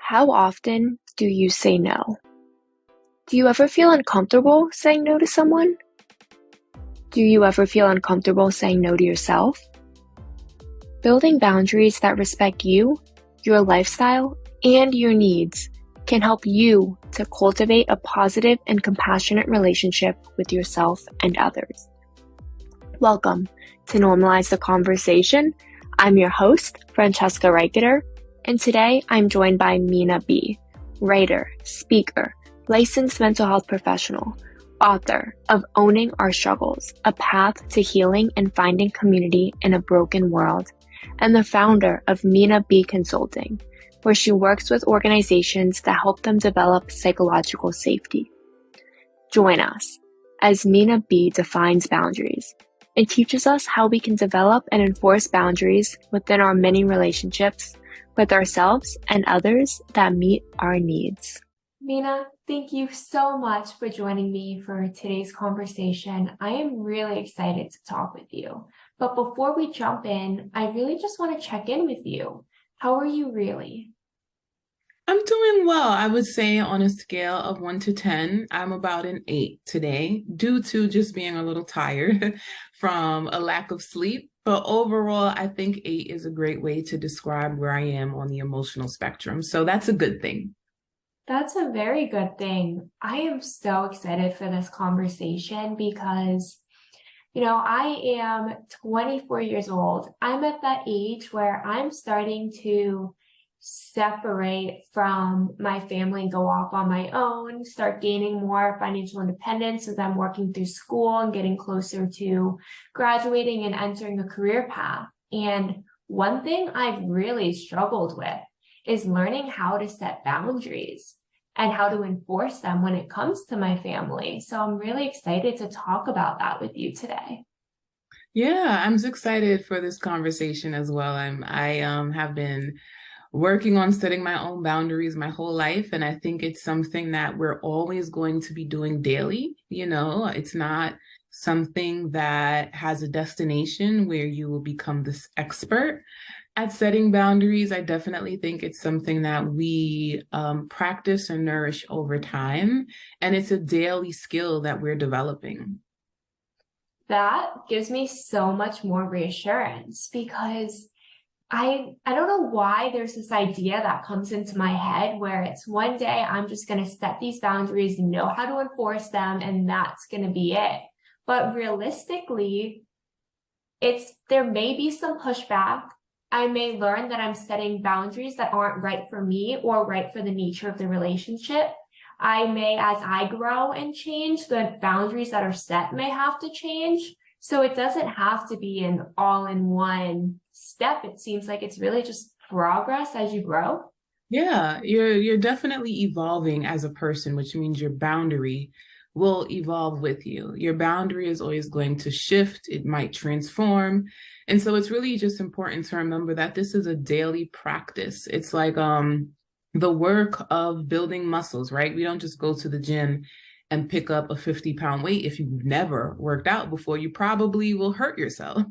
How often do you say no? Do you ever feel uncomfortable saying no to someone? Do you ever feel uncomfortable saying no to yourself? Building boundaries that respect you, your lifestyle, and your needs can help you to cultivate a positive and compassionate relationship with yourself and others. Welcome to Normalize the Conversation. I'm your host, Francesca Reicheter, and today I'm joined by Minaa B., writer, speaker, licensed mental health professional, author of Owning Our Struggles, A Path to Healing and Finding Community in a Broken World, and the founder of Minaa B Consulting, where she works with organizations that help them develop psychological safety. Join us as Minaa B defines boundaries and teaches us how we can develop and enforce boundaries within our many relationships with ourselves and others that meet our needs. Minaa, thank you so much for joining me for today's conversation. I am really excited to talk with you. But before we jump in, I really just want to check in with you. How are you really? I'm doing well. I would say on a scale of 1 to 10, I'm about an 8 today due to just being a little tired from a lack of sleep. But overall, I think 8 is a great way to describe where I am on the emotional spectrum. So that's a good thing. That's a very good thing. I am so excited for this conversation because, I am 24 years old. I'm at that age where I'm starting to separate from my family and go off on my own, start gaining more financial independence as I'm working through school and getting closer to graduating and entering a career path. And one thing I've really struggled with is learning how to set boundaries and how to enforce them when it comes to my family. So I'm really excited to talk about that with you today. Yeah, I'm so excited for this conversation as well. I have been working on setting my own boundaries my whole life. And I think it's something that we're always going to be doing daily. It's not something that has a destination where you will become this expert at setting boundaries. I definitely think it's something that we practice and nourish over time. And it's a daily skill that we're developing. That gives me so much more reassurance because I don't know why there's this idea that comes into my head where it's one day I'm just going to set these boundaries, know how to enforce them, and that's going to be it. But realistically, there may be some pushback. I may learn that I'm setting boundaries that aren't right for me or right for the nature of the relationship. I may, as I grow and change, the boundaries that are set may have to change. So it doesn't have to be an all-in-one step. It seems like it's really just progress as you grow. Yeah, you're definitely evolving as a person, which means your boundary will evolve with you. Your boundary is always going to shift, it might transform. And so it's really just important to remember that this is a daily practice. It's like the work of building muscles, right? We don't just go to the gym and pick up a 50-pound weight. If you've never worked out before, you probably will hurt yourself,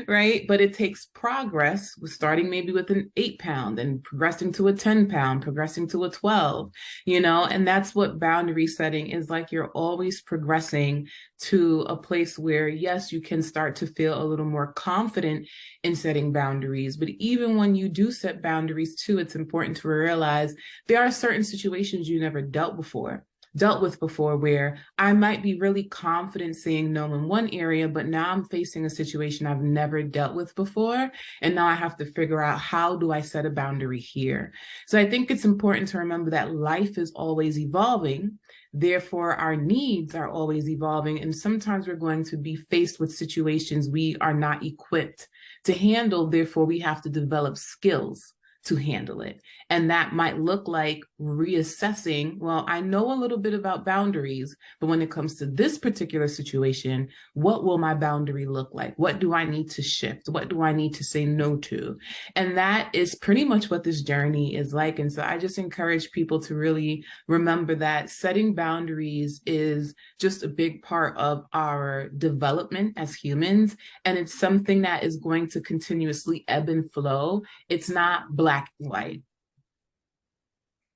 right? But it takes progress, starting maybe with an 8-pound and progressing to a 10-pound, progressing to a 12, and that's what boundary setting is like. You're always progressing to a place where, yes, you can start to feel a little more confident in setting boundaries. But even when you do set boundaries too, it's important to realize there are certain situations you never dealt with before where I might be really confident saying no in one area, but now I'm facing a situation I've never dealt with before. And now I have to figure out, how do I set a boundary here? So I think it's important to remember that life is always evolving. Therefore, our needs are always evolving. And sometimes we're going to be faced with situations we are not equipped to handle. Therefore, we have to develop skills to handle it. And that might look like reassessing, well, I know a little bit about boundaries, but when it comes to this particular situation, what will my boundary look like? What do I need to shift? What do I need to say no to? And that is pretty much what this journey is like. And so I just encourage people to really remember that setting boundaries is just a big part of our development as humans. And it's something that is going to continuously ebb and flow. It's not black and white.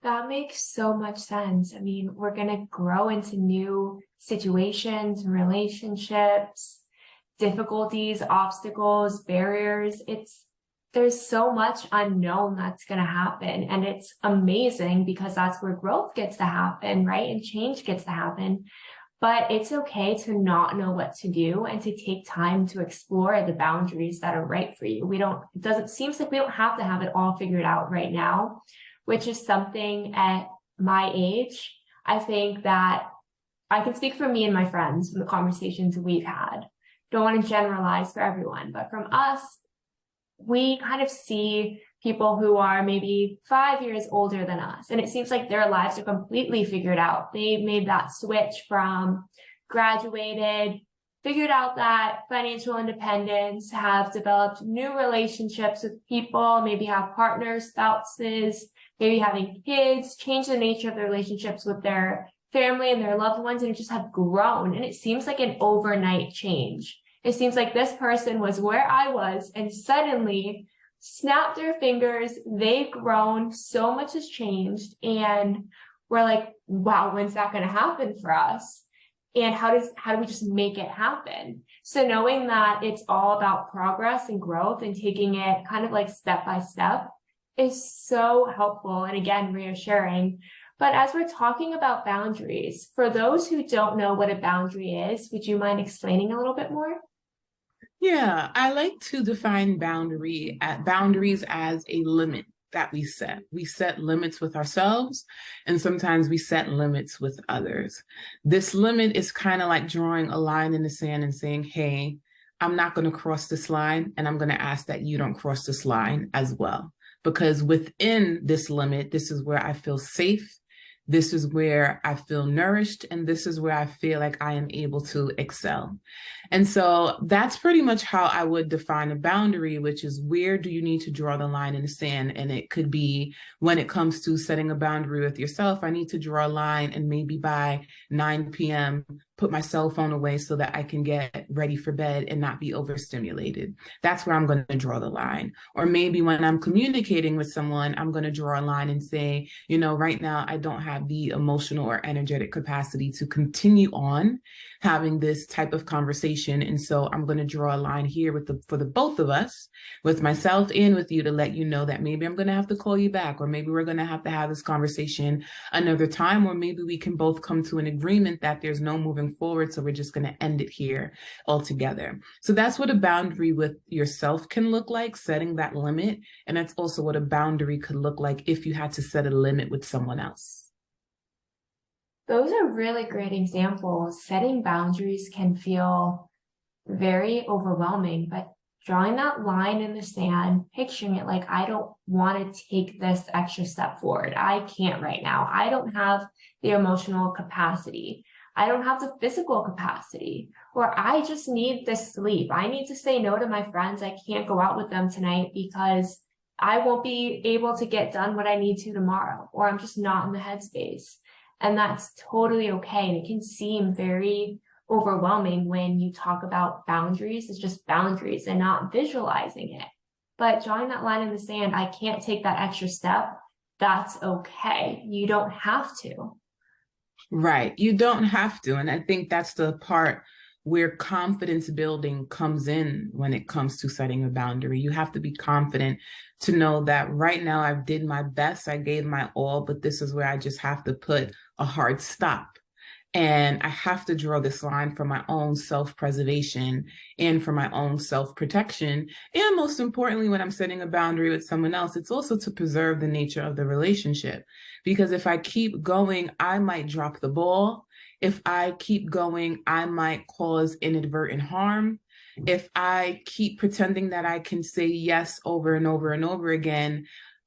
That makes so much sense. I mean, we're going to grow into new situations, relationships, difficulties, obstacles, barriers. There's so much unknown that's going to happen. And it's amazing because that's where growth gets to happen, right? And change gets to happen. But it's okay to not know what to do and to take time to explore the boundaries that are right for you. Seems like we don't have to have it all figured out right now, which is something at my age. I think that I can speak for me and my friends from the conversations we've had. Don't want to generalize for everyone, but from us, we kind of see people who are maybe 5 years older than us, and it seems like their lives are completely figured out. They made that switch from graduated, figured out that financial independence, have developed new relationships with people, maybe have partners, spouses, maybe having kids, change the nature of their relationships with their family and their loved ones, and it just have grown. And it seems like an overnight change. It seems like this person was where I was and suddenly snapped their fingers. They've grown. So much has changed. And we're like, wow, when's that going to happen for us? And how do we just make it happen? So knowing that it's all about progress and growth and taking it kind of like step by step is so helpful. And again, reassuring. But as we're talking about boundaries, for those who don't know what a boundary is, would you mind explaining a little bit more? Yeah, I like to define boundaries as a limit that we set. We set limits with ourselves, and sometimes we set limits with others. This limit is kind of like drawing a line in the sand and saying, hey, I'm not going to cross this line, and I'm going to ask that you don't cross this line as well. Because within this limit, this is where I feel safe. This is where I feel nourished, and this is where I feel like I am able to excel. And so that's pretty much how I would define a boundary, which is where do you need to draw the line in the sand? And it could be when it comes to setting a boundary with yourself, I need to draw a line and maybe by 9 p.m., put my cell phone away so that I can get ready for bed and not be overstimulated. That's where I'm going to draw the line. Or maybe when I'm communicating with someone, I'm going to draw a line and say, right now I don't have the emotional or energetic capacity to continue on having this type of conversation. And so I'm going to draw a line here for the both of us, with myself and with you, to let you know that maybe I'm going to have to call you back, or maybe we're going to have this conversation another time, or maybe we can both come to an agreement that there's no moving forward. So we're just going to end it here altogether. So that's what a boundary with yourself can look like, setting that limit. And that's also what a boundary could look like if you had to set a limit with someone else. Those are really great examples. Setting boundaries can feel very overwhelming, but drawing that line in the sand, picturing it like, I don't want to take this extra step forward. I can't right now. I don't have the emotional capacity. I don't have the physical capacity, or I just need this sleep. I need to say no to my friends. I can't go out with them tonight because I won't be able to get done what I need to tomorrow, or I'm just not in the headspace. And that's totally okay. And it can seem very overwhelming when you talk about boundaries. It's just boundaries and not visualizing it. But drawing that line in the sand, I can't take that extra step. That's okay. You don't have to. Right. You don't have to. And I think that's the part where confidence building comes in when it comes to setting a boundary. You have to be confident to know that right now I did my best, I gave my all, but this is where I just have to put a hard stop. And I have to draw this line for my own self-preservation and for my own self-protection. And most importantly, when I'm setting a boundary with someone else, it's also to preserve the nature of the relationship. Because if I keep going, I might drop the ball. If I keep going, I might cause inadvertent harm. If I keep pretending that I can say yes over and over and over again,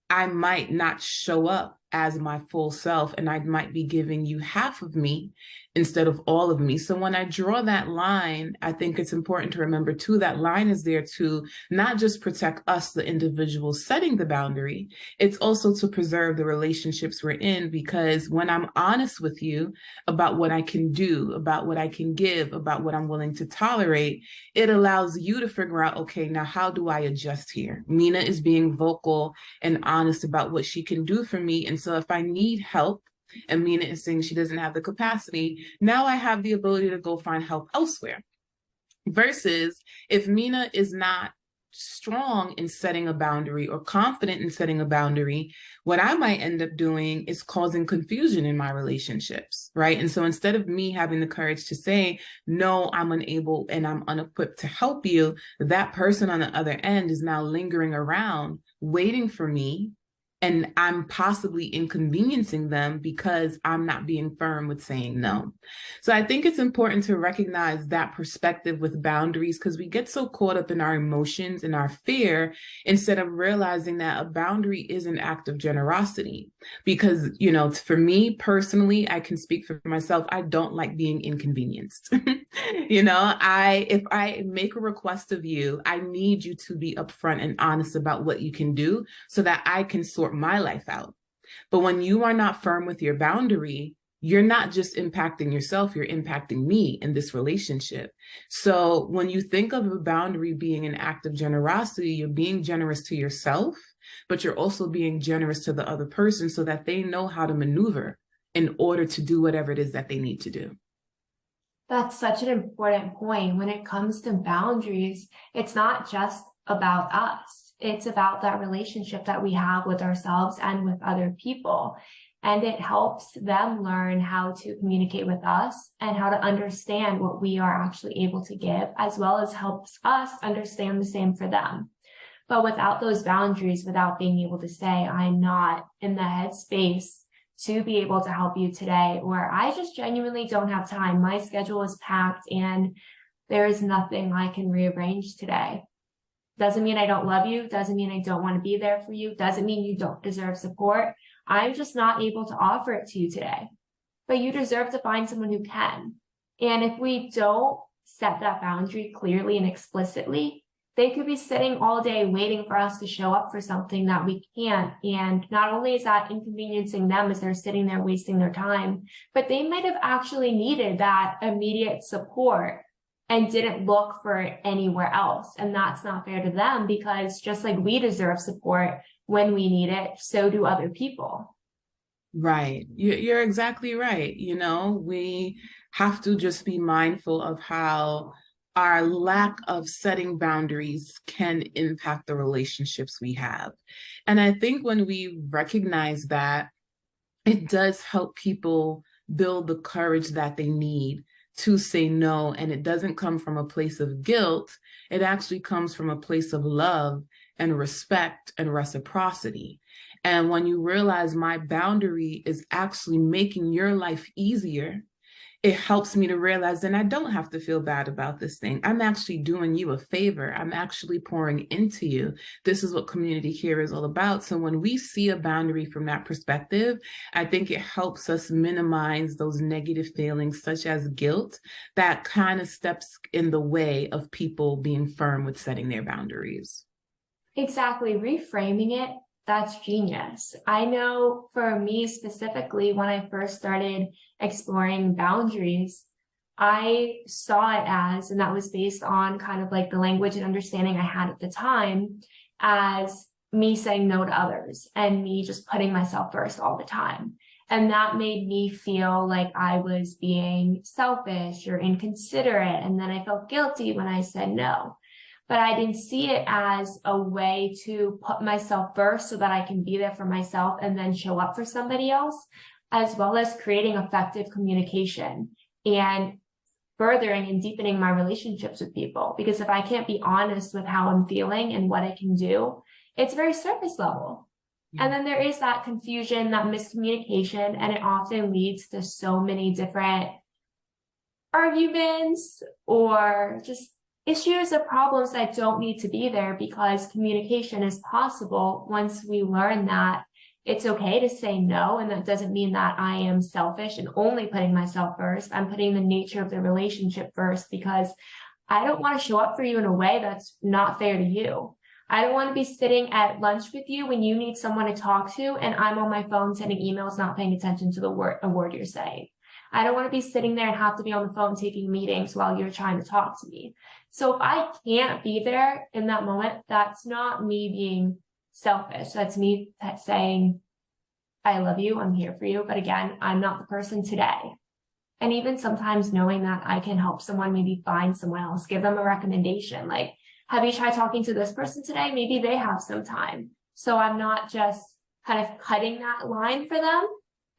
I might not show up as my full self, and I might be giving you half of me instead of all of me. So when I draw that line, I think it's important to remember too, that line is there to not just protect us, the individuals setting the boundary, it's also to preserve the relationships we're in. Because when I'm honest with you about what I can do, about what I can give, about what I'm willing to tolerate, it allows you to figure out, okay, now how do I adjust here? Minaa is being vocal and honest about what she can do for me, and And so if I need help, and Minaa is saying she doesn't have the capacity, now I have the ability to go find help elsewhere. Versus if Minaa is not strong in setting a boundary or confident in setting a boundary, what I might end up doing is causing confusion in my relationships, right? And so instead of me having the courage to say, no, I'm unable and I'm unequipped to help you, that person on the other end is now lingering around, waiting for me. And I'm possibly inconveniencing them because I'm not being firm with saying no. So I think it's important to recognize that perspective with boundaries, because we get so caught up in our emotions and our fear instead of realizing that a boundary is an act of generosity. Because, you know, for me personally, I can speak for myself. I don't like being inconvenienced. You know, if I make a request of you, I need you to be upfront and honest about what you can do so that I can sort my life out. But when you are not firm with your boundary, you're not just impacting yourself, you're impacting me in this relationship. So when you think of a boundary being an act of generosity, you're being generous to yourself, but you're also being generous to the other person so that they know how to maneuver in order to do whatever it is that they need to do. That's such an important point. When it comes to boundaries, it's not just about us. It's about that relationship that we have with ourselves and with other people. And it helps them learn how to communicate with us and how to understand what we are actually able to give, as well as helps us understand the same for them. But without those boundaries, without being able to say, I'm not in the headspace to be able to help you today, or I just genuinely don't have time. My schedule is packed and there is nothing I can rearrange today. Doesn't mean I don't love you. Doesn't mean I don't want to be there for you. Doesn't mean you don't deserve support. I'm just not able to offer it to you today. But you deserve to find someone who can. And if we don't set that boundary clearly and explicitly, they could be sitting all day waiting for us to show up for something that we can't. And not only is that inconveniencing them as they're sitting there wasting their time, but they might have actually needed that immediate support and didn't look for it anywhere else. And that's not fair to them, because just like we deserve support when we need it, so do other people. Right. You're exactly right. You know, we have to just be mindful of how our lack of setting boundaries can impact the relationships we have. And I think when we recognize that, it does help people build the courage that they need to say no. And it doesn't come from a place of guilt. It actually comes from a place of love and respect and reciprocity. And when you realize my boundary is actually making your life easier, it helps me to realize then I don't have to feel bad about this thing. I'm actually doing you a favor. I'm actually pouring into you. This is what community care is all about. So when we see a boundary from that perspective, I think it helps us minimize those negative feelings, such as guilt, that kind of steps in the way of people being firm with setting their boundaries. Exactly. Reframing it, that's genius. I know for me specifically, when I first started exploring boundaries, I saw it as, and that was based on kind of like the language and understanding I had at the time, as me saying no to others and me just putting myself first all the time. And that made me feel like I was being selfish or inconsiderate. And then I felt guilty when I said no. But I didn't see it as a way to put myself first so that I can be there for myself and then show up for somebody else, as well as creating effective communication and furthering and deepening my relationships with people. Because if I can't be honest with how I'm feeling and what I can do, it's very surface level. And then there is that confusion, that miscommunication, and it often leads to so many different arguments or just issues or problems that don't need to be there, because communication is possible once we learn that it's okay to say no. And that doesn't mean that I am selfish and only putting myself first. I'm putting the nature of the relationship first, because I don't want to show up for you in a way that's not fair to you. I don't want to be sitting at lunch with you when you need someone to talk to and I'm on my phone sending emails, not paying attention to a word you're saying. I don't want to be sitting there and have to be on the phone taking meetings while you're trying to talk to me. So if I can't be there in that moment, that's not me being selfish. That's me saying, I love you, I'm here for you, but again, I'm not the person today. And even sometimes knowing that I can help someone maybe find someone else, give them a recommendation. Like, have you tried talking to this person today? Maybe they have some time. So I'm not just kind of cutting that line for them.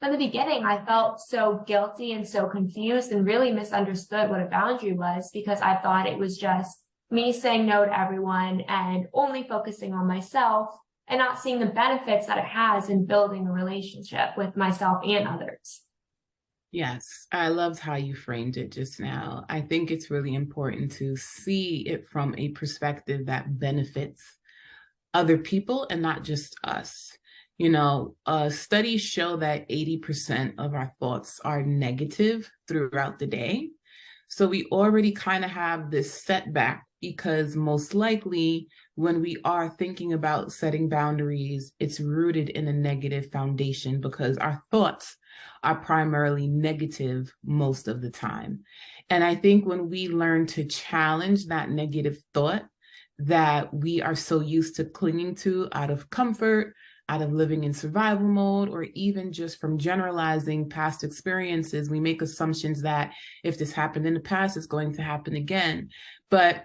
From the beginning, I felt so guilty and so confused and really misunderstood what a boundary was, because I thought it was just me saying no to everyone and only focusing on myself and not seeing the benefits that it has in building a relationship with myself and others. Yes, I loved how you framed it just now. I think it's really important to see it from a perspective that benefits other people and not just us. Studies show that 80% of our thoughts are negative throughout the day. So we already kind of have this setback, because most likely when we are thinking about setting boundaries, it's rooted in a negative foundation because our thoughts are primarily negative most of the time. And I think when we learn to challenge that negative thought that we are so used to clinging to out of comfort, out of living in survival mode, or even just from generalizing past experiences, we make assumptions that if this happened in the past, it's going to happen again. But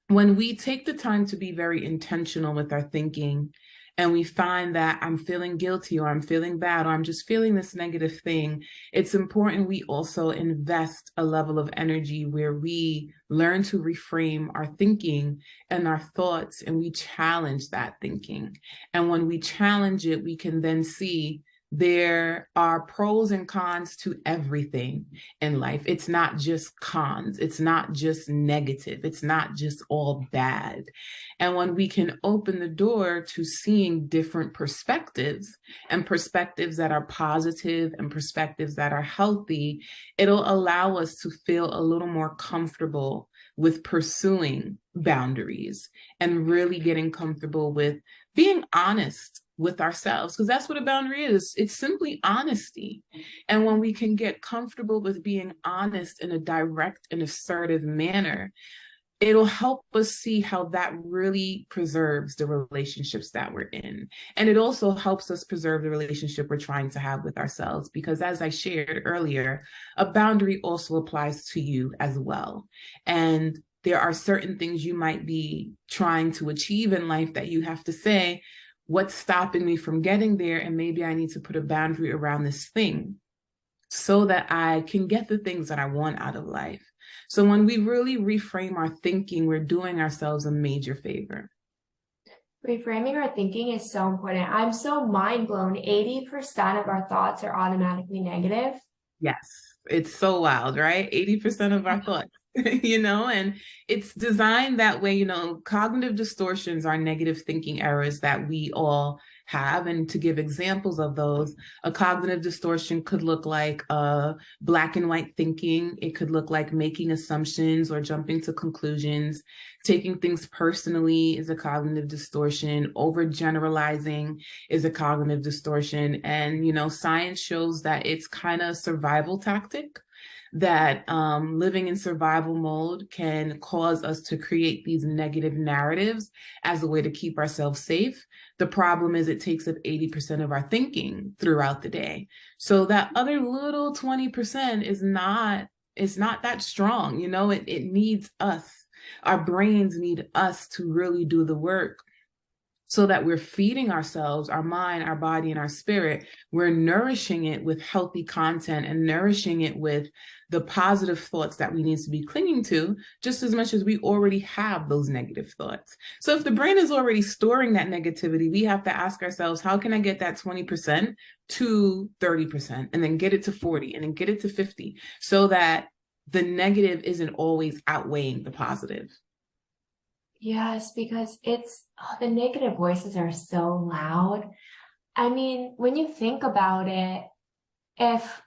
when we take the time to be very intentional with our thinking, and we find that I'm feeling guilty, or I'm feeling bad, or I'm just feeling this negative thing, it's important we also invest a level of energy where we learn to reframe our thinking and our thoughts, and we challenge that thinking. And when we challenge it, we can then see there are pros and cons to everything in life. It's not just cons. It's not just negative. It's not just all bad. And when we can open the door to seeing different perspectives, and perspectives that are positive and perspectives that are healthy, it'll allow us to feel a little more comfortable with pursuing boundaries and really getting comfortable with being honest with ourselves, because that's what a boundary is. It's simply honesty. And when we can get comfortable with being honest in a direct and assertive manner, it'll help us see how that really preserves the relationships that we're in. And it also helps us preserve the relationship we're trying to have with ourselves, because as I shared earlier, a boundary also applies to you as well. And there are certain things you might be trying to achieve in life that you have to say, what's stopping me from getting there? And maybe I need to put a boundary around this thing so that I can get the things that I want out of life. So when we really reframe our thinking, we're doing ourselves a major favor. Reframing our thinking is so important. I'm so mind blown. 80% of our thoughts are automatically negative. Yes, it's so wild, right? 80% of our thoughts, and it's designed that way. Cognitive distortions are negative thinking errors that we all have. And to give examples of those, a cognitive distortion could look like black and white thinking. It could look like making assumptions or jumping to conclusions. Taking things personally is a cognitive distortion. Overgeneralizing is a cognitive distortion. And, science shows that it's kind of a survival tactic, that living in survival mode can cause us to create these negative narratives as a way to keep ourselves safe. The problem is it takes up 80% of our thinking throughout the day. So that other little 20% is not that strong. It needs us. Our brains need us to really do the work, so that we're feeding ourselves, our mind, our body, and our spirit. We're nourishing it with healthy content and nourishing it with the positive thoughts that we need to be clinging to, just as much as we already have those negative thoughts. So if the brain is already storing that negativity, we have to ask ourselves, how can I get that 20% to 30%, and then get it to 40, and then get it to 50, so that the negative isn't always outweighing the positive. Yes, because the negative voices are so loud. I mean, when you think about it, if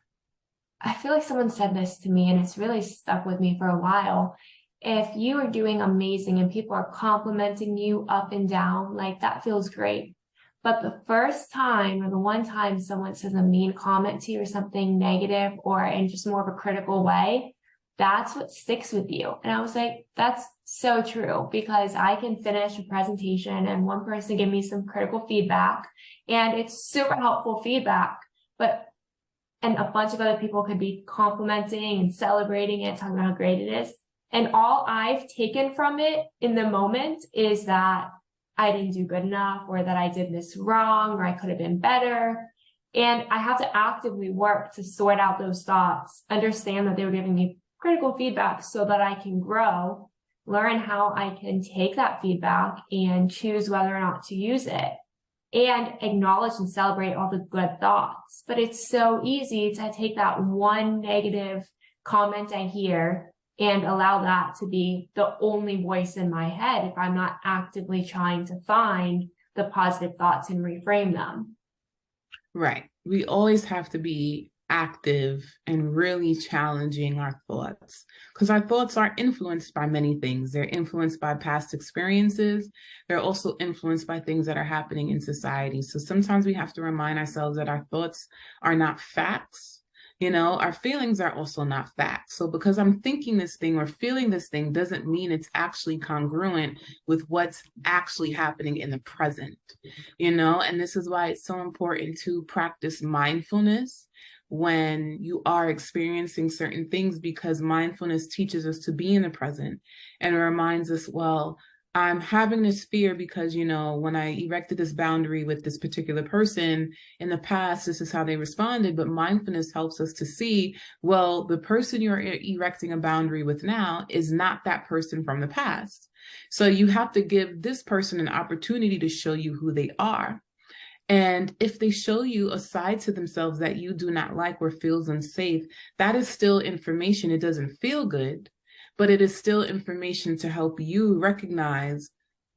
I feel like someone said this to me and it's really stuck with me for a while. If you are doing amazing and people are complimenting you up and down, like that feels great. But the first time or the one time someone says a mean comment to you or something negative or in just more of a critical way, that's what sticks with you. And I was like, that's so true, because I can finish a presentation and one person give me some critical feedback and it's super helpful feedback, and a bunch of other people could be complimenting and celebrating it, talking about how great it is. And all I've taken from it in the moment is that I didn't do good enough, or that I did this wrong, or I could have been better. And I have to actively work to sort out those thoughts, understand that they were giving me critical feedback so that I can grow, learn how I can take that feedback and choose whether or not to use it, and acknowledge and celebrate all the good thoughts. But it's so easy to take that one negative comment I hear and allow that to be the only voice in my head if I'm not actively trying to find the positive thoughts and reframe them. Right. We always have to be active and really challenging our thoughts, because our thoughts are influenced by many things. They're influenced by past experiences. They're also influenced by things that are happening in society. So sometimes we have to remind ourselves that our thoughts are not facts. Our feelings are also not facts. So because I'm thinking this thing or feeling this thing doesn't mean it's actually congruent with what's actually happening in the present, and this is why it's so important to practice mindfulness when you are experiencing certain things, because mindfulness teaches us to be in the present and reminds us, well, I'm having this fear because, when I erected this boundary with this particular person in the past, this is how they responded. But mindfulness helps us to see, well, the person you're erecting a boundary with now is not that person from the past. So you have to give this person an opportunity to show you who they are. And if they show you a side to themselves that you do not like or feels unsafe, that is still information. It doesn't feel good, but it is still information to help you recognize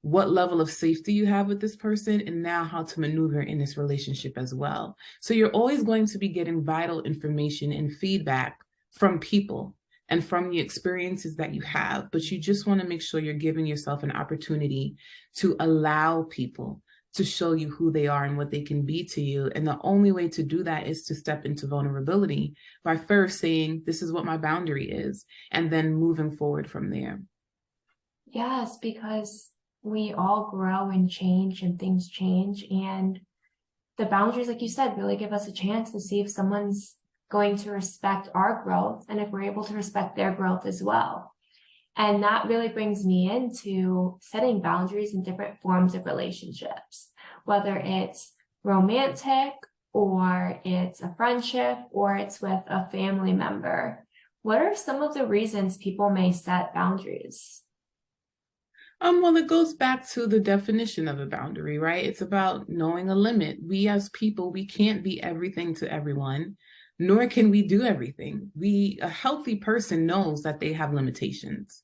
what level of safety you have with this person and now how to maneuver in this relationship as well. So you're always going to be getting vital information and feedback from people and from the experiences that you have, but you just want to make sure you're giving yourself an opportunity to allow people to show you who they are and what they can be to you. And the only way to do that is to step into vulnerability by first saying, this is what my boundary is, and then moving forward from there. Yes, because we all grow and change and things change. And the boundaries, like you said, really give us a chance to see if someone's going to respect our growth and if we're able to respect their growth as well. And that really brings me into setting boundaries in different forms of relationships, whether it's romantic or it's a friendship or it's with a family member. What are some of the reasons people may set boundaries? Well, it goes back to the definition of a boundary, right? It's about knowing a limit. We as people, we can't be everything to everyone, nor can we do everything. A healthy person knows that they have limitations.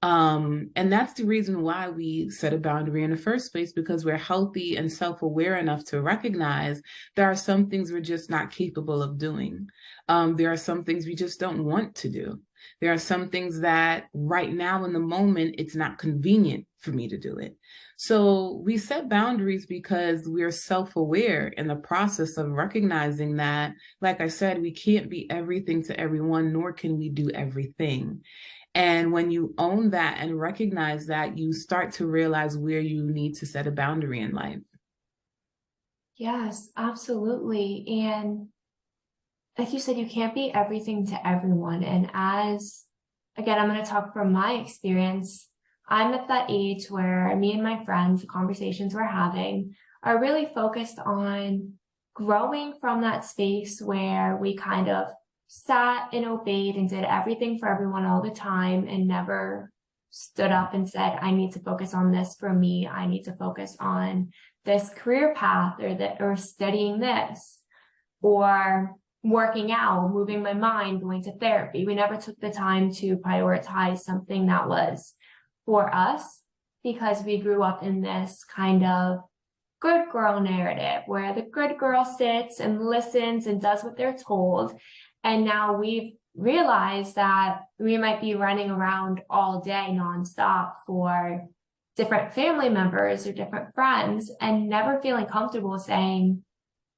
And that's the reason why we set a boundary in the first place, because we're healthy and self-aware enough to recognize there are some things we're just not capable of doing. There are some things we just don't want to do. There are some things that right now in the moment, it's not convenient for me to do it. So we set boundaries because we're self-aware in the process of recognizing that, like I said, we can't be everything to everyone, nor can we do everything. And when you own that and recognize that, you start to realize where you need to set a boundary in life. Yes, absolutely. And like you said, you can't be everything to everyone. And again, I'm going to talk from my experience. I'm at that age where me and my friends, the conversations we're having are really focused on growing from that space where we kind of sat and obeyed and did everything for everyone all the time and never stood up and said, I need to focus on this for me. I need to focus on this career path or studying this or working out, moving my mind, going to therapy. We never took the time to prioritize something that was for us because we grew up in this kind of good girl narrative where the good girl sits and listens and does what they're told. And now we've realized that we might be running around all day nonstop for different family members or different friends and never feeling comfortable saying,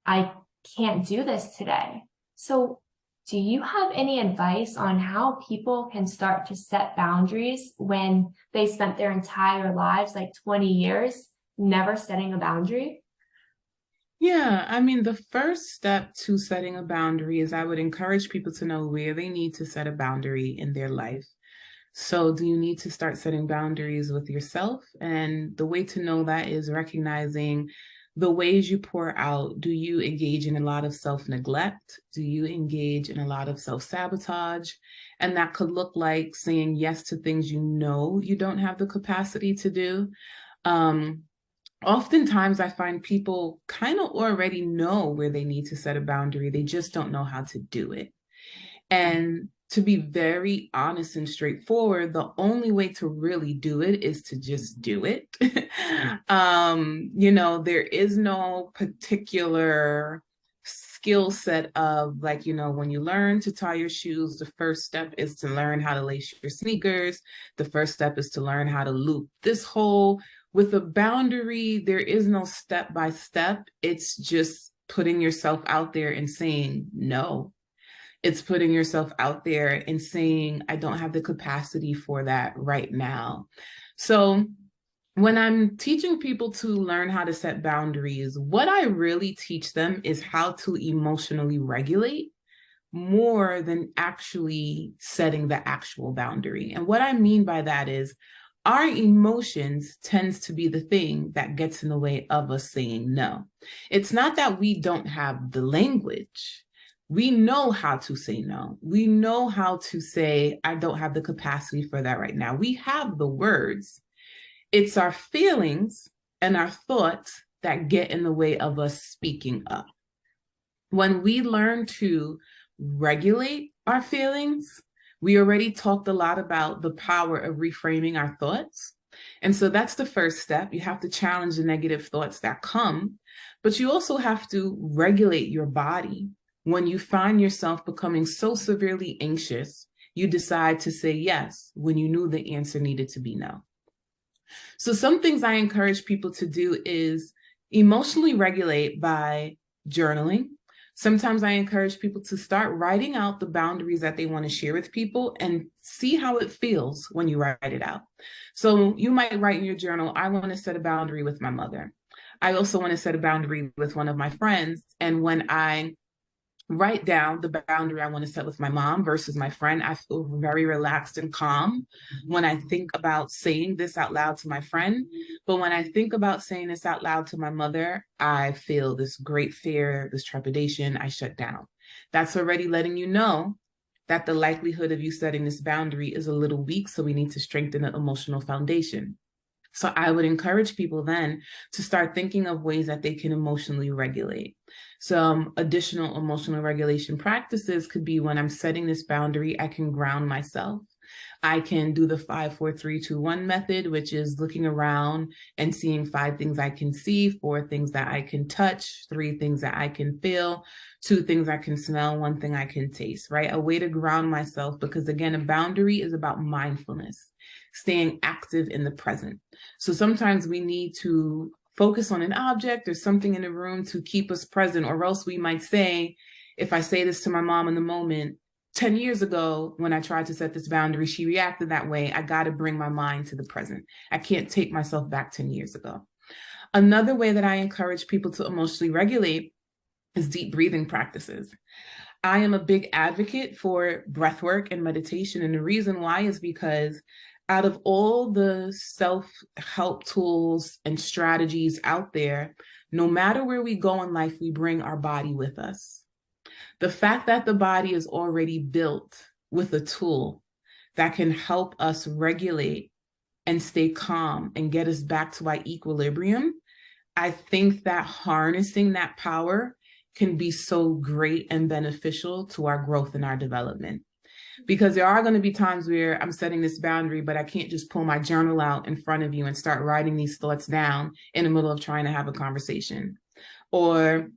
I can't do this today. So Do you have any advice on how people can start to set boundaries when they spent their entire lives, like 20 years, never setting a boundary? Yeah, I mean, the first step to setting a boundary is I would encourage people to know where they need to set a boundary in their life. So, do you need to start setting boundaries with yourself? And the way to know that is recognizing the ways you pour out. Do you engage in a lot of self neglect? Do you engage in a lot of self sabotage? And that could look like saying yes to things you know you don't have the capacity to do. Um, Oftentimes, I find people kind of already know where they need to set a boundary, they just don't know how to do it. And to be very honest and straightforward, the only way to really do it is to just do it. There is no particular skill set of like, when you learn to tie your shoes, the first step is to learn how to lace your sneakers. The first step is to learn how to loop this hole. With a boundary, there is no step by step. It's just putting yourself out there and saying no. It's putting yourself out there and saying, I don't have the capacity for that right now. So when I'm teaching people to learn how to set boundaries, what I really teach them is how to emotionally regulate more than actually setting the actual boundary. And what I mean by that is our emotions tends to be the thing that gets in the way of us saying no. It's not that we don't have the language. We know how to say no. We know how to say, I don't have the capacity for that right now. We have the words. It's our feelings and our thoughts that get in the way of us speaking up. When we learn to regulate our feelings, we already talked a lot about the power of reframing our thoughts. And so that's the first step. You have to challenge the negative thoughts that come, but you also have to regulate your body. When you find yourself becoming so severely anxious, you decide to say yes when you knew the answer needed to be no. So some things I encourage people to do is emotionally regulate by journaling. Sometimes I encourage people to start writing out the boundaries that they want to share with people and see how it feels when you write it out. So you might write in your journal, I want to set a boundary with my mother. I also want to set a boundary with one of my friends. And when I write down the boundary I want to set with my mom versus my friend, I feel very relaxed and calm when I think about saying this out loud to my friend. But when I think about saying this out loud to my mother, I feel this great fear, this trepidation. I shut down. That's already letting you know that the likelihood of you setting this boundary is a little weak. So we need to strengthen the emotional foundation. So I would encourage people then to start thinking of ways that they can emotionally regulate. Some additional emotional regulation practices could be when I'm setting this boundary, I can ground myself. I can do the 5, 4, 3, 2, 1 method, which is looking around and seeing 5 things I can see, 4 things that I can touch, 3 things that I can feel, 2 things I can smell, 1 thing I can taste, right? A way to ground myself, because again, a boundary is about mindfulness, staying active in the present. So sometimes we need to focus on an object or something in the room to keep us present, or else we might say, if I say this to my mom in the moment, 10 years ago, when I tried to set this boundary, she reacted that way. I got to bring my mind to the present. I can't take myself back 10 years ago. Another way that I encourage people to emotionally regulate is deep breathing practices. I am a big advocate for breath work and meditation. And the reason why is because out of all the self-help tools and strategies out there, no matter where we go in life, we bring our body with us. The fact that the body is already built with a tool that can help us regulate and stay calm and get us back to our equilibrium, I think that harnessing that power can be so great and beneficial to our growth and our development. Because there are going to be times where I'm setting this boundary, but I can't just pull my journal out in front of you and start writing these thoughts down in the middle of trying to have a conversation. Or,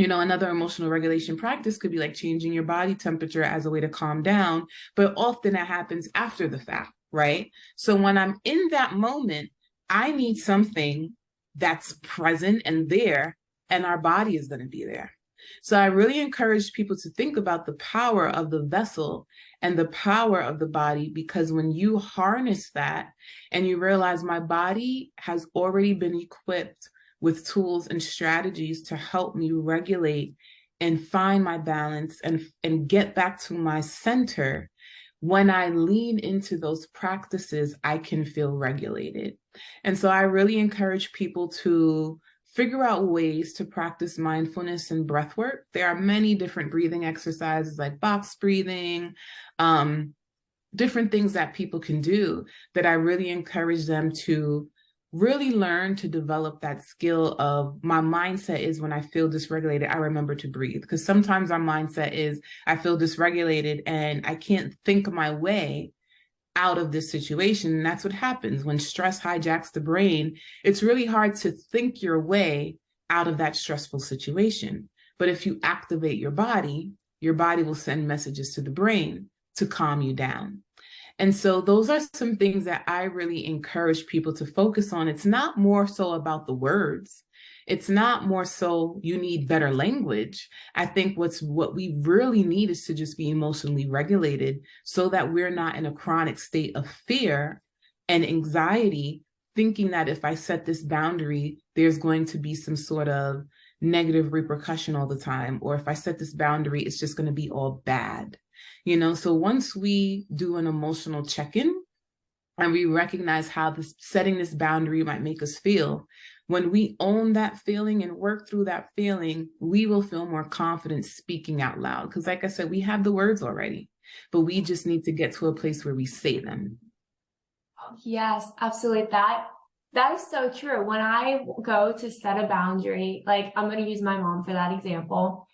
another emotional regulation practice could be like changing your body temperature as a way to calm down, but often that happens after the fact, right? So when I'm in that moment, I need something that's present and there, and our body is going to be there. So I really encourage people to think about the power of the vessel and the power of the body, because when you harness that and you realize my body has already been equipped with tools and strategies to help me regulate and find my balance and get back to my center, when I lean into those practices, I can feel regulated. And so I really encourage people to figure out ways to practice mindfulness and breath work. There are many different breathing exercises like box breathing, different things that people can do that I really encourage them to really learn to develop that skill of, my mindset is when I feel dysregulated, I remember to breathe. Because sometimes our mindset is, I feel dysregulated and I can't think my way out of this situation. And that's what happens when stress hijacks the brain. It's really hard to think your way out of that stressful situation. But if you activate your body will send messages to the brain to calm you down. And so those are some things that I really encourage people to focus on. It's not more so about the words. It's not more so you need better language. I think what we really need is to just be emotionally regulated so that we're not in a chronic state of fear and anxiety, thinking that if I set this boundary, there's going to be some sort of negative repercussion all the time. Or if I set this boundary, it's just going to be all bad. So once we do an emotional check-in and we recognize how setting this boundary might make us feel, when we own that feeling and work through that feeling, we will feel more confident speaking out loud. Because like I said, we have the words already, but we just need to get to a place where we say them. Yes, absolutely. That is so true. When I go to set a boundary, like I'm going to use my mom for that example,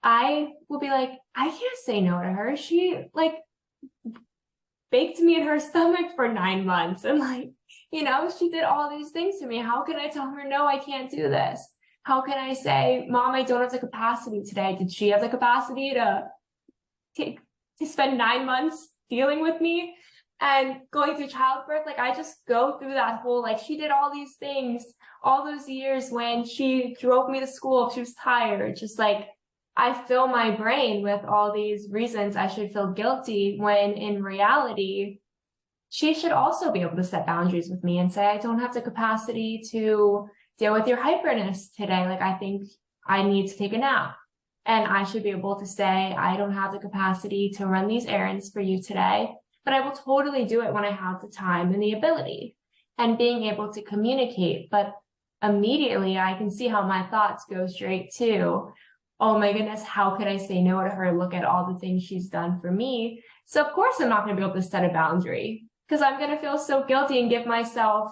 I will be like, I can't say no to her. She baked me in her stomach for 9 months. And she did all these things to me. How can I tell her, no, I can't do this? How can I say, Mom, I don't have the capacity today? Did she have the capacity to spend 9 months dealing with me and going through childbirth? I just go through that whole, she did all these things all those years when she drove me to school if she was tired. Just I fill my brain with all these reasons I should feel guilty, when in reality, she should also be able to set boundaries with me and say, I don't have the capacity to deal with your hyperness today. I think I need to take a nap. And I should be able to say, I don't have the capacity to run these errands for you today, but I will totally do it when I have the time and the ability. And being able to communicate, but immediately I can see how my thoughts go straight to, oh my goodness, how could I say no to her? Look at all the things she's done for me. So of course I'm not going to be able to set a boundary, because I'm going to feel so guilty and give myself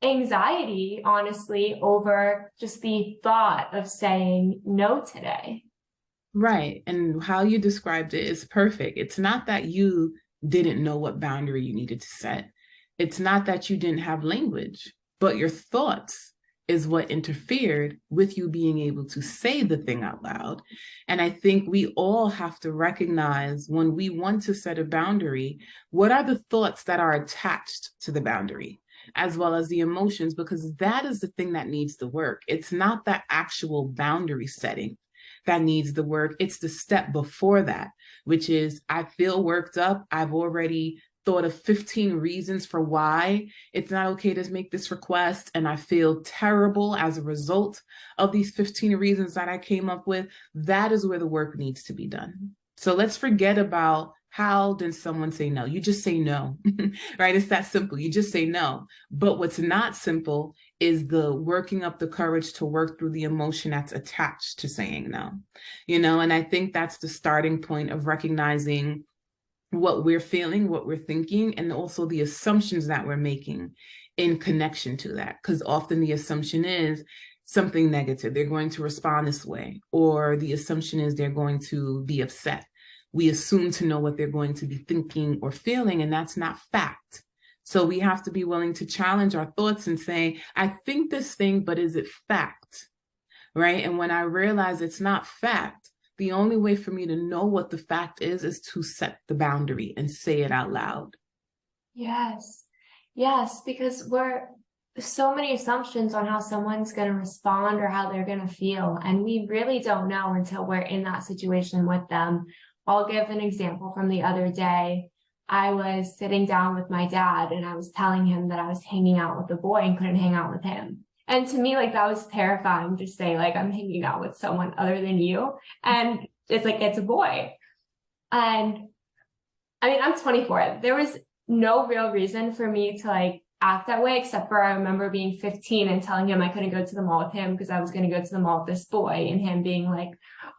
anxiety, honestly, over just the thought of saying no today. Right. And how you described it is perfect. It's not that you didn't know what boundary you needed to set. It's not that you didn't have language, but your thoughts is what interfered with you being able to say the thing out loud. And I think we all have to recognize, when we want to set a boundary, what are the thoughts that are attached to the boundary, as well as the emotions, because that is the thing that needs the work. It's not that actual boundary setting that needs the work. It's the step before that, which is, I feel worked up. I've already thought of 15 reasons for why it's not okay to make this request, and I feel terrible as a result of these 15 reasons that I came up with. That is where the work needs to be done. So let's forget about how did someone say no. You just say no, right? It's that simple. You just say no. But what's not simple is the working up the courage to work through the emotion that's attached to saying no, and I think that's the starting point of recognizing what we're feeling, what we're thinking, and also the assumptions that we're making in connection to that. Because often the assumption is something negative. They're going to respond this way, or the assumption is they're going to be upset. We assume to know what they're going to be thinking or feeling, and that's not fact. So we have to be willing to challenge our thoughts and say, I think this thing, but is it fact? Right? And when I realize it's not fact, the only way for me to know what the fact is to set the boundary and say it out loud. Yes, because so many assumptions on how someone's going to respond or how they're going to feel. And we really don't know until we're in that situation with them. I'll give an example from the other day. I was sitting down with my dad and I was telling him that I was hanging out with a boy and couldn't hang out with him. And to me, like, that was terrifying to say, like, I'm hanging out with someone other than you. And it's like, it's a boy. And I mean, I'm 24. There was no real reason for me to like act that way, except for I remember being 15 and telling him I couldn't go to the mall with him because I was going to go to the mall with this boy, and him being like,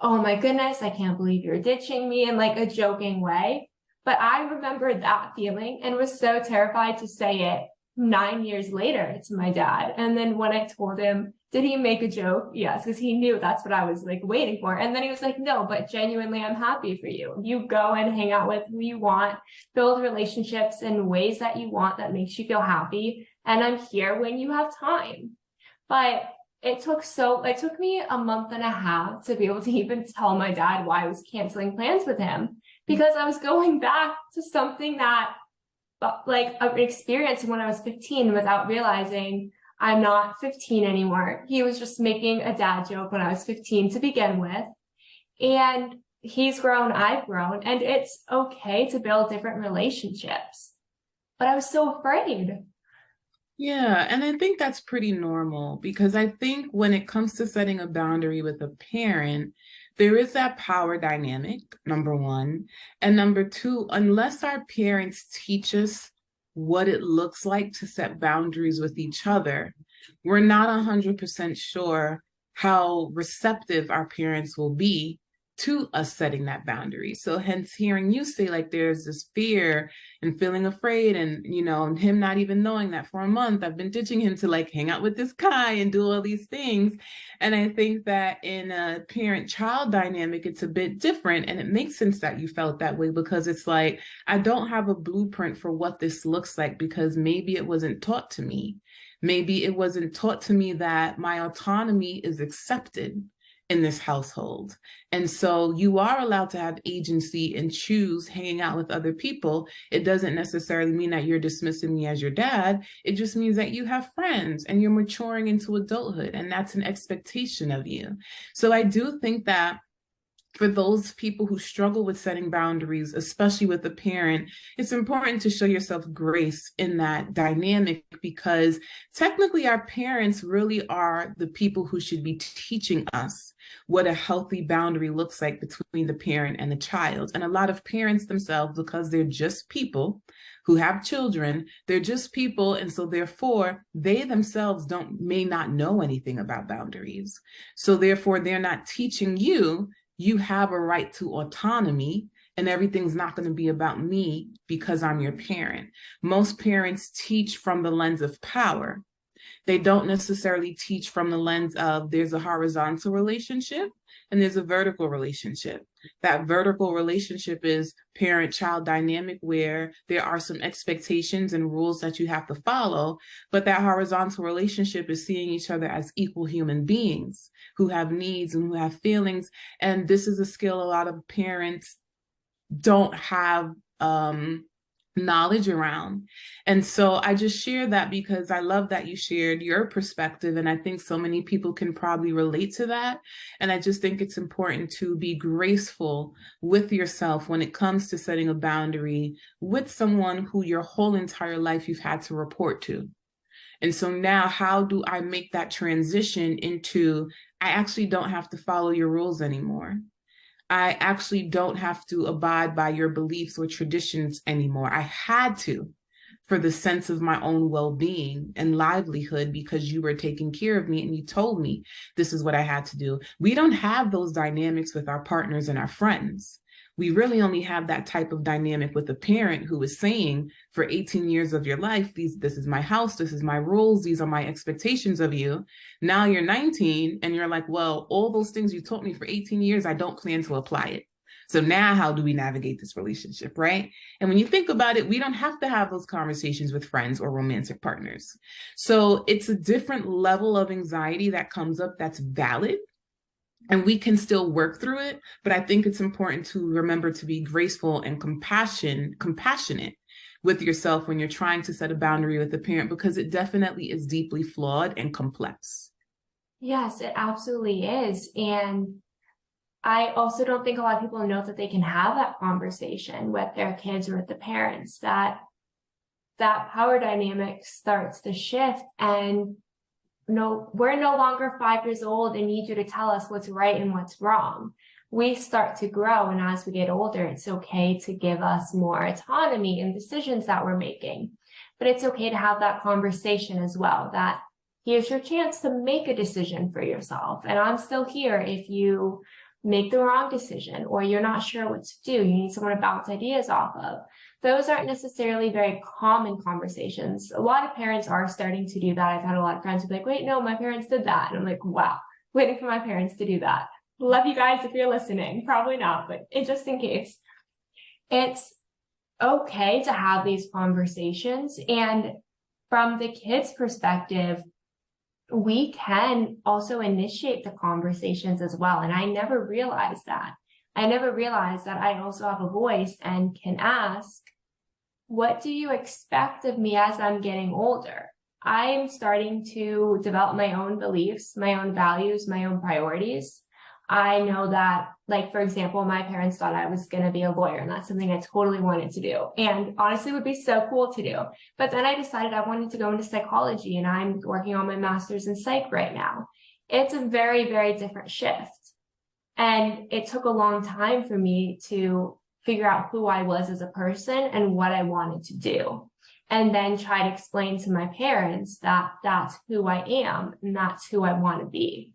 oh my goodness, I can't believe you're ditching me, in like a joking way. But I remember that feeling and was so terrified to say it 9 years later to my dad. And then when I told him, did he make a joke? Yes, because he knew that's what I was like waiting for. And then he was like, no, but genuinely, I'm happy for you. You go and hang out with who you want, build relationships in ways that you want that makes you feel happy. And I'm here when you have time. But it took me a month and a half to be able to even tell my dad why I was canceling plans with him, because I was going back to something that like an experience when I was 15 without realizing I'm not 15 anymore. He was just making a dad joke when I was 15 to begin with. And he's grown, I've grown, and it's okay to build different relationships. But I was so afraid. Yeah, and I think that's pretty normal because I think when it comes to setting a boundary with a parent, there is that power dynamic, number one. And number two, unless our parents teach us what it looks like to set boundaries with each other, we're not 100% sure how receptive our parents will be to us setting that boundary. So hence hearing you say like there's this fear and feeling afraid, and him not even knowing that for a month I've been ditching him to like hang out with this guy and do all these things. And I think that in a parent-child dynamic, it's a bit different, and it makes sense that you felt that way because it's like, I don't have a blueprint for what this looks like because maybe it wasn't taught to me. Maybe it wasn't taught to me that my autonomy is accepted in this household. And so you are allowed to have agency and choose hanging out with other people. It doesn't necessarily mean that you're dismissing me as your dad. It just means that you have friends and you're maturing into adulthood, and that's an expectation of you. So I do think that for those people who struggle with setting boundaries, especially with a parent, it's important to show yourself grace in that dynamic, because technically our parents really are the people who should be teaching us what a healthy boundary looks like between the parent and the child. And a lot of parents themselves, because they're just people who have children, they're just people. And so therefore, they themselves may not know anything about boundaries. So therefore, they're not teaching you. You have a right to autonomy, and everything's not going to be about me because I'm your parent. Most parents teach from the lens of power. They don't necessarily teach from the lens of there's a horizontal relationship and there's a vertical relationship. That vertical relationship is parent-child dynamic, where there are some expectations and rules that you have to follow, but that horizontal relationship is seeing each other as equal human beings who have needs and who have feelings. And this is a skill a lot of parents don't have knowledge around. And so I just share that because I love that you shared your perspective. And I think so many people can probably relate to that. And I just think it's important to be graceful with yourself when it comes to setting a boundary with someone who your whole entire life you've had to report to. And so now, how do I make that transition into, I actually don't have to follow your rules anymore. I actually don't have to abide by your beliefs or traditions anymore. I had to for the sense of my own well-being and livelihood, because you were taking care of me and you told me this is what I had to do. We don't have those dynamics with our partners and our friends. We really only have that type of dynamic with a parent who is saying for 18 years of your life, this is my house, this is my rules, these are my expectations of you. Now you're 19 and you're like, well, all those things you taught me for 18 years, I don't plan to apply it. So now how do we navigate this relationship, right? And when you think about it, we don't have to have those conversations with friends or romantic partners. So it's a different level of anxiety that comes up that's valid. And we can still work through it. But I think it's important to remember to be graceful and compassionate with yourself when you're trying to set a boundary with a parent, because it definitely is deeply flawed and complex. Yes, it absolutely is. And I also don't think a lot of people know that they can have that conversation with their kids or with the parents, that power dynamic starts to shift, and no, we're no longer 5 years old and need you to tell us what's right and what's wrong. We start to grow, and as we get older, it's okay to give us more autonomy in decisions that we're making. But it's okay to have that conversation as well, that here's your chance to make a decision for yourself. And I'm still here if you make the wrong decision or you're not sure what to do, you need someone to bounce ideas off of. Those aren't necessarily very common conversations. A lot of parents are starting to do that. I've had a lot of friends who are like, wait, no, my parents did that. And I'm like, wow, waiting for my parents to do that. Love you guys if you're listening. Probably not, but just in case. It's okay to have these conversations. And from the kids' perspective, we can also initiate the conversations as well. And I never realized that. I never realized that I also have a voice and can ask, what do you expect of me as I'm getting older? I'm starting to develop my own beliefs, my own values, my own priorities. I know that, like, for example, my parents thought I was going to be a lawyer, and that's something I totally wanted to do. And honestly, it would be so cool to do. But then I decided I wanted to go into psychology, and I'm working on my master's in psych right now. It's a very, very different shift. And it took a long time for me to figure out who I was as a person and what I wanted to do. And then try to explain to my parents that that's who I am and that's who I want to be.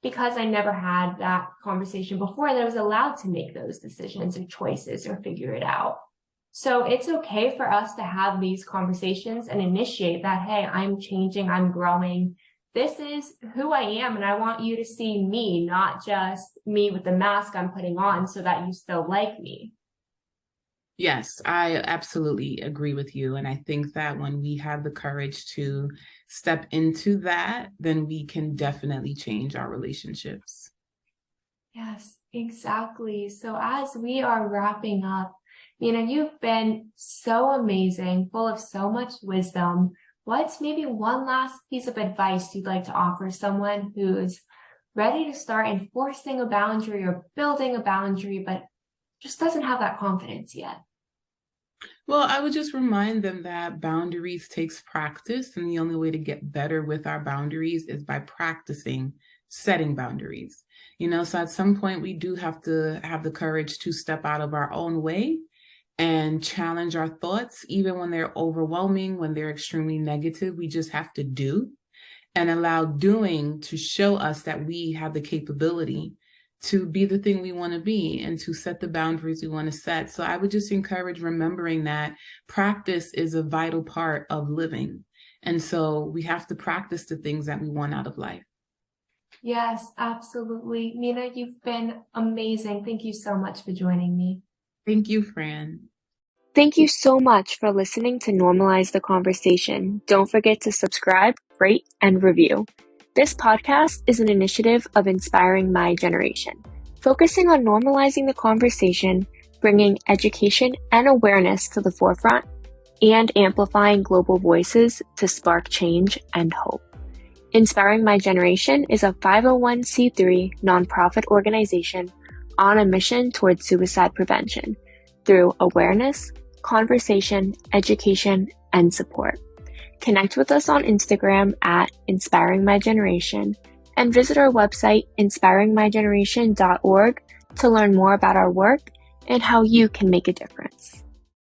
Because I never had that conversation before, that I was allowed to make those decisions or choices or figure it out. So it's okay for us to have these conversations and initiate that, hey, I'm changing, I'm growing. This is who I am, and I want you to see me, not just me with the mask I'm putting on so that you still like me. Yes, I absolutely agree with you. And I think that when we have the courage to step into that, then we can definitely change our relationships. Yes, exactly. So as we are wrapping up, you've been so amazing, full of so much wisdom. What's maybe one last piece of advice you'd like to offer someone who's ready to start enforcing a boundary or building a boundary, but just doesn't have that confidence yet? Well, I would just remind them that boundaries takes practice, and the only way to get better with our boundaries is by practicing setting boundaries. So at some point we do have to have the courage to step out of our own way and challenge our thoughts, even when they're overwhelming, when they're extremely negative. We just have to do and allow doing to show us that we have the capability to be the thing we want to be and to set the boundaries we want to set. So I would just encourage remembering that practice is a vital part of living. And so we have to practice the things that we want out of life. Yes, absolutely. Minaa, you've been amazing. Thank you so much for joining me. Thank you, Fran. Thank you so much for listening to Normalize the Conversation. Don't forget to subscribe, rate, and review. This podcast is an initiative of Inspiring My Generation, focusing on normalizing the conversation, bringing education and awareness to the forefront, and amplifying global voices to spark change and hope. Inspiring My Generation is a 501c3 nonprofit organization on a mission towards suicide prevention through awareness, conversation, education, and support. Connect with us on Instagram at Inspiring My Generation and visit our website inspiringmygeneration.org to learn more about our work and how you can make a difference.